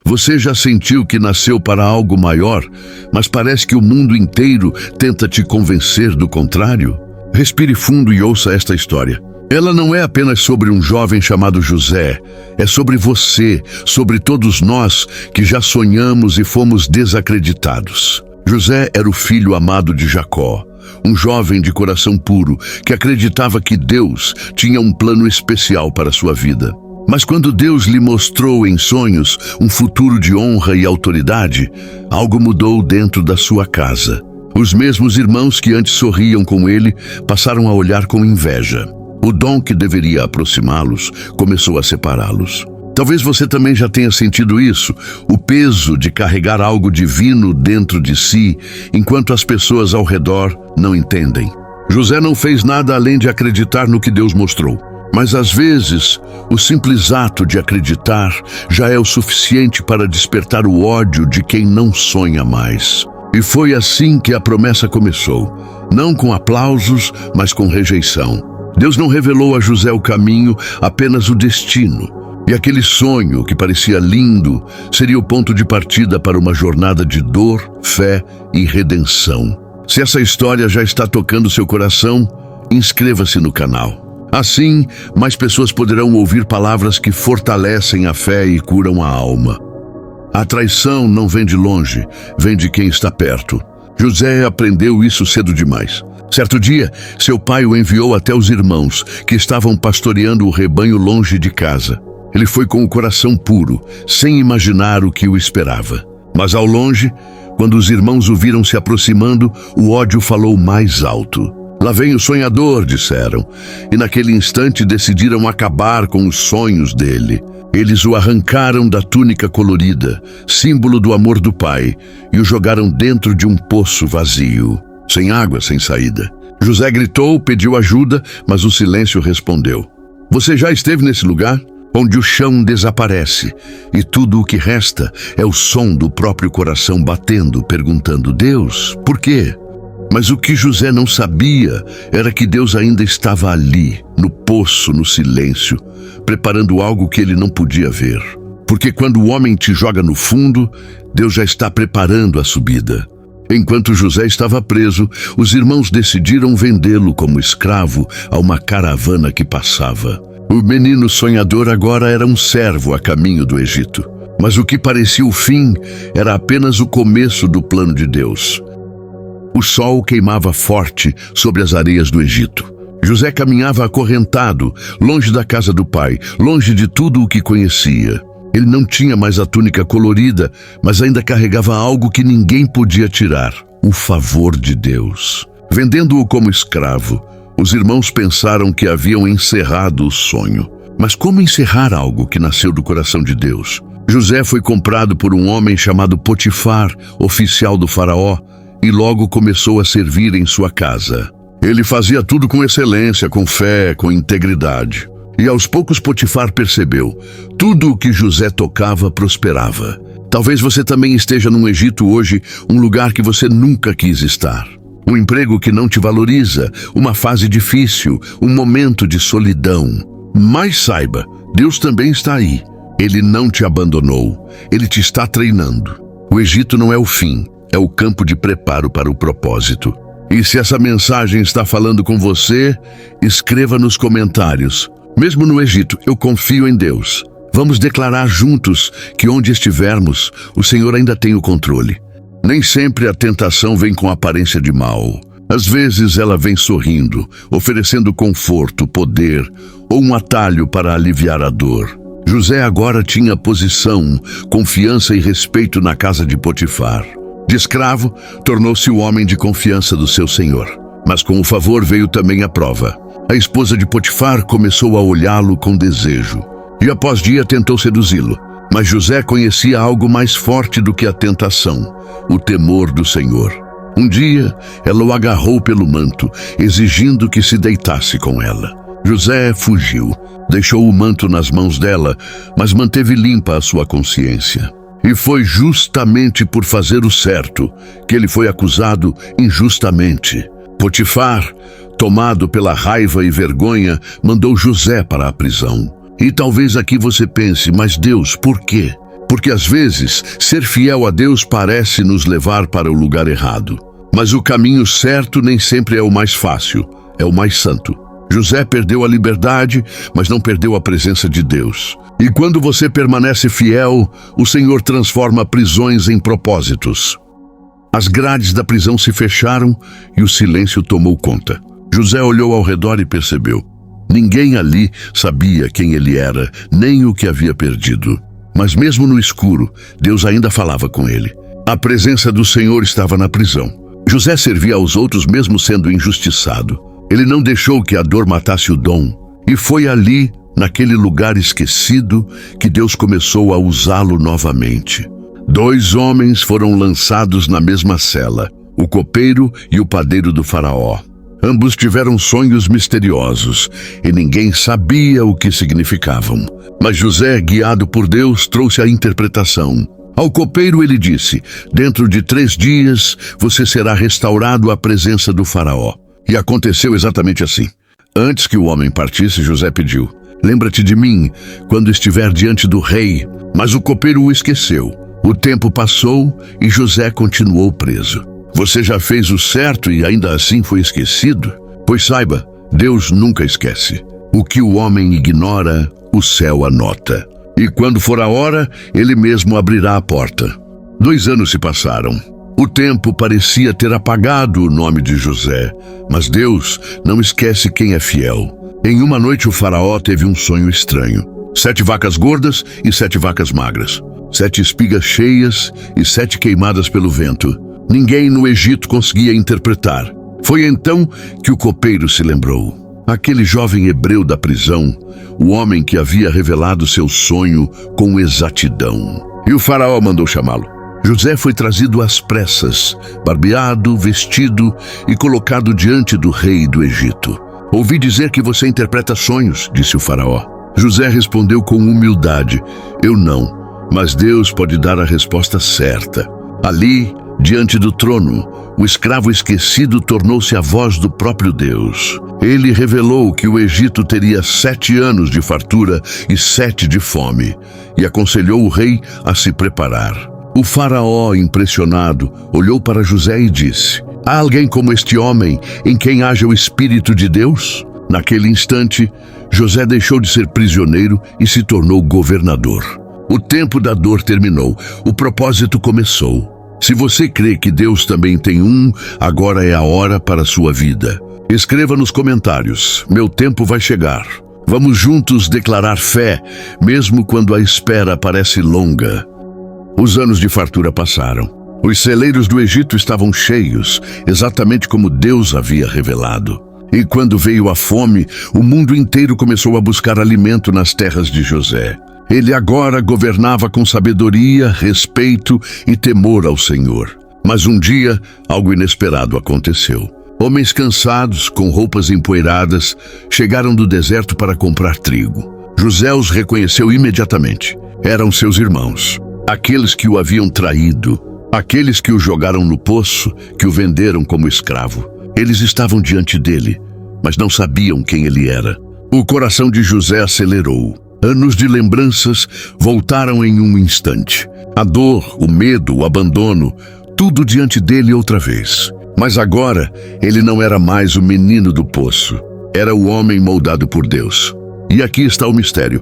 Você já sentiu que nasceu para algo maior, mas parece que o mundo inteiro tenta te convencer do contrário? Respire fundo e ouça esta história. Ela não é apenas sobre um jovem chamado José, é sobre você, sobre todos nós que já sonhamos e fomos desacreditados. José era o filho amado de Jacó, um jovem de coração puro que acreditava que Deus tinha um plano especial para sua vida. Mas quando Deus lhe mostrou em sonhos um futuro de honra e autoridade, algo mudou dentro da sua casa. Os mesmos irmãos que antes sorriam com ele passaram a olhar com inveja. O dom que deveria aproximá-los começou a separá-los. Talvez você também já tenha sentido isso, o peso de carregar algo divino dentro de si, enquanto as pessoas ao redor não entendem. José não fez nada além de acreditar no que Deus mostrou. Mas às vezes, o simples ato de acreditar já é o suficiente para despertar o ódio de quem não sonha mais. E foi assim que a promessa começou, não com aplausos, mas com rejeição. Deus não revelou a José o caminho, apenas o destino. E aquele sonho, que parecia lindo, seria o ponto de partida para uma jornada de dor, fé e redenção. Se essa história já está tocando seu coração, inscreva-se no canal. Assim, mais pessoas poderão ouvir palavras que fortalecem a fé e curam a alma. A traição não vem de longe, vem de quem está perto. José aprendeu isso cedo demais. Certo dia, seu pai o enviou até os irmãos, que estavam pastoreando o rebanho longe de casa. Ele foi com o coração puro, sem imaginar o que o esperava. Mas ao longe, quando os irmãos o viram se aproximando, o ódio falou mais alto. Lá vem o sonhador, disseram, e naquele instante decidiram acabar com os sonhos dele. Eles o arrancaram da túnica colorida, símbolo do amor do pai, e o jogaram dentro de um poço vazio, sem água, sem saída. José gritou, pediu ajuda, mas o silêncio respondeu. Você já esteve nesse lugar? Onde o chão desaparece, e tudo o que resta é o som do próprio coração batendo, perguntando, Deus, por quê? Mas o que José não sabia era que Deus ainda estava ali, no poço, no silêncio, preparando algo que ele não podia ver. Porque quando o homem te joga no fundo, Deus já está preparando a subida. Enquanto José estava preso, os irmãos decidiram vendê-lo como escravo a uma caravana que passava. O menino sonhador agora era um servo a caminho do Egito. Mas o que parecia o fim era apenas o começo do plano de Deus. O sol queimava forte sobre as areias do Egito. José caminhava acorrentado, longe da casa do pai, longe de tudo o que conhecia. Ele não tinha mais a túnica colorida, mas ainda carregava algo que ninguém podia tirar, o favor de Deus. Vendendo-o como escravo, os irmãos pensaram que haviam encerrado o sonho. Mas como encerrar algo que nasceu do coração de Deus? José foi comprado por um homem chamado Potifar, oficial do faraó, e logo começou a servir em sua casa. Ele fazia tudo com excelência, com fé, com integridade. E aos poucos Potifar percebeu, tudo o que José tocava prosperava. Talvez você também esteja no Egito hoje, um lugar que você nunca quis estar. Um emprego que não te valoriza, uma fase difícil, um momento de solidão. Mas saiba, Deus também está aí. Ele não te abandonou, Ele te está treinando. O Egito não é o fim, é o campo de preparo para o propósito. E se essa mensagem está falando com você, escreva nos comentários. Mesmo no Egito, eu confio em Deus. Vamos declarar juntos que onde estivermos, o Senhor ainda tem o controle. Nem sempre a tentação vem com aparência de mal. Às vezes ela vem sorrindo, oferecendo conforto, poder ou um atalho para aliviar a dor. José agora tinha posição, confiança e respeito na casa de Potifar. De escravo, tornou-se o homem de confiança do seu senhor. Mas com o favor veio também a prova. A esposa de Potifar começou a olhá-lo com desejo. Dia após dia tentou seduzi-lo. Mas José conhecia algo mais forte do que a tentação, o temor do Senhor. Um dia, ela o agarrou pelo manto, exigindo que se deitasse com ela. José fugiu, deixou o manto nas mãos dela, mas manteve limpa a sua consciência. E foi justamente por fazer o certo que ele foi acusado injustamente. Potifar, tomado pela raiva e vergonha, mandou José para a prisão. E talvez aqui você pense, mas Deus, por quê? Porque às vezes, ser fiel a Deus parece nos levar para o lugar errado. Mas o caminho certo nem sempre é o mais fácil, é o mais santo. José perdeu a liberdade, mas não perdeu a presença de Deus. E quando você permanece fiel, o Senhor transforma prisões em propósitos. As grades da prisão se fecharam e o silêncio tomou conta. José olhou ao redor e percebeu. Ninguém ali sabia quem ele era, nem o que havia perdido. Mas mesmo no escuro, Deus ainda falava com ele. A presença do Senhor estava na prisão. José servia aos outros mesmo sendo injustiçado. Ele não deixou que a dor matasse o dom. E foi ali, naquele lugar esquecido, que Deus começou a usá-lo novamente. 2 homens foram lançados na mesma cela, o copeiro e o padeiro do faraó. Ambos tiveram sonhos misteriosos e ninguém sabia o que significavam. Mas José, guiado por Deus, trouxe a interpretação. Ao copeiro ele disse: dentro de 3 dias você será restaurado à presença do faraó. E aconteceu exatamente assim. Antes que o homem partisse, José pediu: lembra-te de mim quando estiver diante do rei. Mas o copeiro o esqueceu. O tempo passou e José continuou preso. Você já fez o certo e ainda assim foi esquecido? Pois saiba, Deus nunca esquece. O que o homem ignora, o céu anota. E quando for a hora, ele mesmo abrirá a porta. 2 anos se passaram. O tempo parecia ter apagado o nome de José, mas Deus não esquece quem é fiel. Em uma noite o faraó teve um sonho estranho. 7 vacas gordas e 7 vacas magras. 7 espigas cheias e 7 queimadas pelo vento. Ninguém no Egito conseguia interpretar. Foi então que o copeiro se lembrou. Aquele jovem hebreu da prisão, o homem que havia revelado seu sonho com exatidão. E o faraó mandou chamá-lo. José foi trazido às pressas, barbeado, vestido e colocado diante do rei do Egito. Ouvi dizer que você interpreta sonhos, disse o faraó. José respondeu com humildade: eu não. Mas Deus pode dar a resposta certa. Ali, diante do trono, o escravo esquecido tornou-se a voz do próprio Deus. Ele revelou que o Egito teria 7 anos de fartura e 7 de fome, e aconselhou o rei a se preparar. O faraó, impressionado, olhou para José e disse: há alguém como este homem em quem haja o Espírito de Deus? Naquele instante, José deixou de ser prisioneiro e se tornou governador. O tempo da dor terminou, o propósito começou. Se você crê que Deus também tem agora é a hora para a sua vida. Escreva nos comentários: meu tempo vai chegar. Vamos juntos declarar fé, mesmo quando a espera parece longa. Os anos de fartura passaram. Os celeiros do Egito estavam cheios, exatamente como Deus havia revelado. E quando veio a fome, o mundo inteiro começou a buscar alimento nas terras de José. Ele agora governava com sabedoria, respeito e temor ao Senhor. Mas um dia, algo inesperado aconteceu. Homens cansados, com roupas empoeiradas, chegaram do deserto para comprar trigo. José os reconheceu imediatamente. Eram seus irmãos, aqueles que o haviam traído, aqueles que o jogaram no poço, que o venderam como escravo. Eles estavam diante dele, mas não sabiam quem ele era. O coração de José acelerou. Anos de lembranças voltaram em um instante. A dor, o medo, o abandono, tudo diante dele outra vez. Mas agora, ele não era mais o menino do poço. Era o homem moldado por Deus. E aqui está o mistério.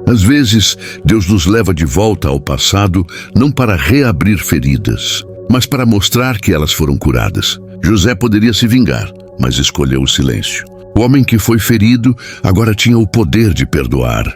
Às vezes, Deus nos leva de volta ao passado, não para reabrir feridas, mas para mostrar que elas foram curadas. José poderia se vingar, mas escolheu o silêncio. O homem que foi ferido agora tinha o poder de perdoar.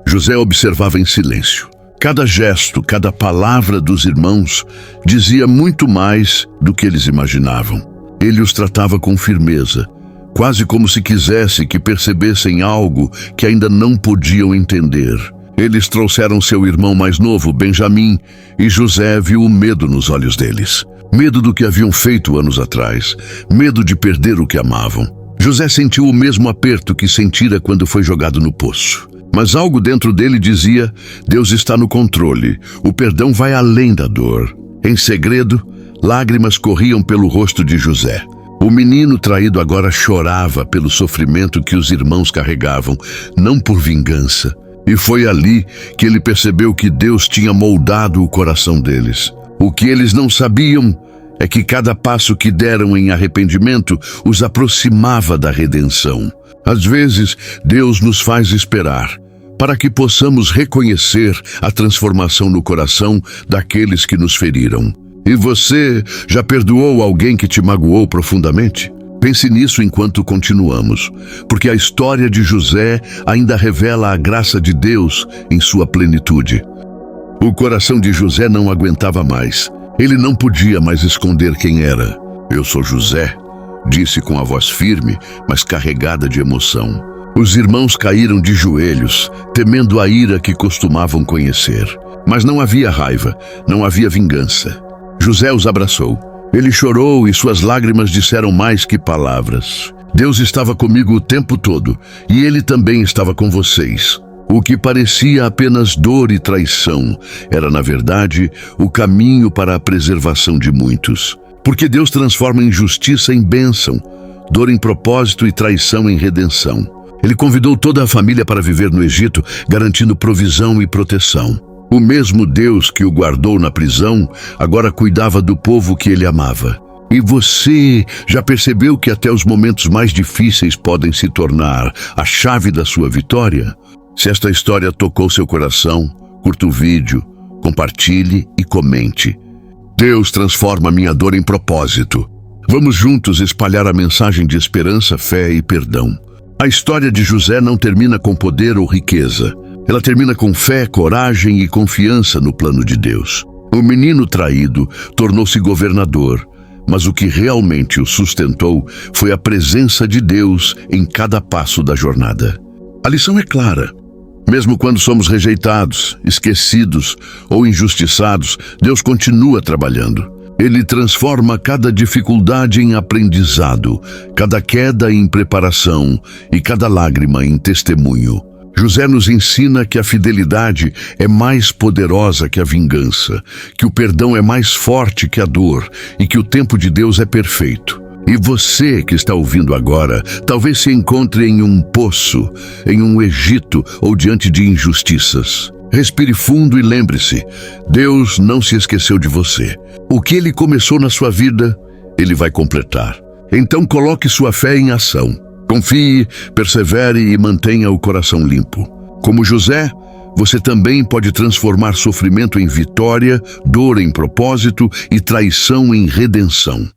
José observava em silêncio. Cada gesto, cada palavra dos irmãos dizia muito mais do que eles imaginavam. Ele os tratava com firmeza, quase como se quisesse que percebessem algo que ainda não podiam entender. Eles trouxeram seu irmão mais novo, Benjamim, e José viu o medo nos olhos deles. Medo do que haviam feito anos atrás, medo de perder o que amavam. José sentiu o mesmo aperto que sentira quando foi jogado no poço. Mas algo dentro dele dizia: Deus está no controle, o perdão vai além da dor. Em segredo, lágrimas corriam pelo rosto de José. O menino traído agora chorava pelo sofrimento que os irmãos carregavam, não por vingança. E foi ali que ele percebeu que Deus tinha moldado o coração deles. O que eles não sabiam é que cada passo que deram em arrependimento os aproximava da redenção. Às vezes, Deus nos faz esperar, para que possamos reconhecer a transformação no coração daqueles que nos feriram. E você já perdoou alguém que te magoou profundamente? Pense nisso enquanto continuamos, porque a história de José ainda revela a graça de Deus em sua plenitude. O coração de José não aguentava mais. Ele não podia mais esconder quem era. "Eu sou José", disse com a voz firme, mas carregada de emoção. Os irmãos caíram de joelhos, temendo a ira que costumavam conhecer. Mas não havia raiva, não havia vingança. José os abraçou. Ele chorou e suas lágrimas disseram mais que palavras. "Deus estava comigo o tempo todo, e Ele também estava com vocês." O que parecia apenas dor e traição era, na verdade, o caminho para a preservação de muitos. Porque Deus transforma injustiça em bênção, dor em propósito e traição em redenção. Ele convidou toda a família para viver no Egito, garantindo provisão e proteção. O mesmo Deus que o guardou na prisão, agora cuidava do povo que ele amava. E você já percebeu que até os momentos mais difíceis podem se tornar a chave da sua vitória? Se esta história tocou seu coração, curta o vídeo, compartilhe e comente. Deus transforma minha dor em propósito. Vamos juntos espalhar a mensagem de esperança, fé e perdão. A história de José não termina com poder ou riqueza. Ela termina com fé, coragem e confiança no plano de Deus. O menino traído tornou-se governador, mas o que realmente o sustentou foi a presença de Deus em cada passo da jornada. A lição é clara. Mesmo quando somos rejeitados, esquecidos ou injustiçados, Deus continua trabalhando. Ele transforma cada dificuldade em aprendizado, cada queda em preparação e cada lágrima em testemunho. José nos ensina que a fidelidade é mais poderosa que a vingança, que o perdão é mais forte que a dor e que o tempo de Deus é perfeito. E você que está ouvindo agora, talvez se encontre em um poço, em um Egito ou diante de injustiças. Respire fundo e lembre-se, Deus não se esqueceu de você. O que Ele começou na sua vida, Ele vai completar. Então coloque sua fé em ação. Confie, persevere e mantenha o coração limpo. Como José, você também pode transformar sofrimento em vitória, dor em propósito e traição em redenção.